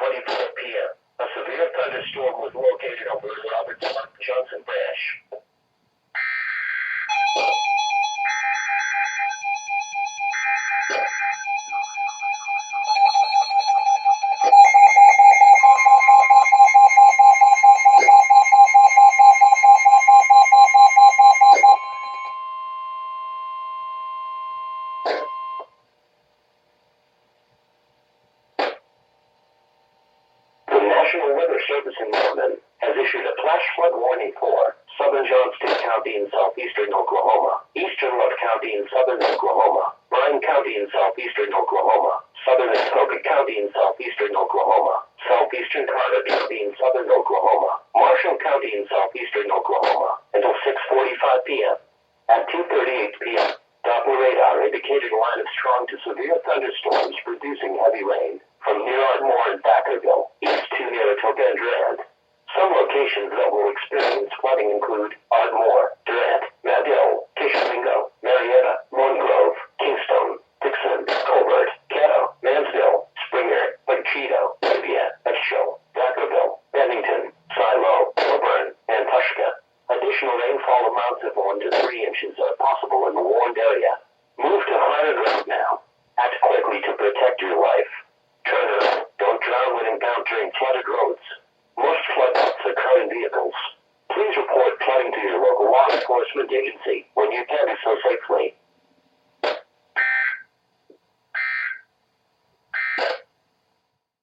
6:24 p.m. A severe thunderstorm was located over Robert Johnson Branch. The National Weather Service in Norman has issued a flash flood warning for southern Johnston County in southeastern Oklahoma, eastern Love County in southern Oklahoma, Bryan County in southeastern Oklahoma, southern Escoca County in southeastern Oklahoma, southeastern Carter County in southern Oklahoma, Marshall County in southeastern Oklahoma, until 6:45 p.m. At 2:38 p.m., Doppler radar indicated a line of strong to severe thunderstorms producing heavy rain from near Ardmore and Thackerville, east to Naratoga and Durant. Some locations that will experience flooding include Ardmore, Durant, Madill, Tishomingo, Marietta, Lone Grove, Kingstone, Dixon, Colbert, Caddo, Mansville, Springer, Machito, Libya, Etchell, Thackerville, Bennington, Silo, Milburn, and Tushka. Additional rainfall amounts of 1 to 3 inches are possible in the warned area. Move to higher ground now. Act quickly to protect your life. Turn around. Don't drown when encountering flooded roads. Most floodouts occur in vehicles. Please report flooding to your local law enforcement agency when you can do so safely.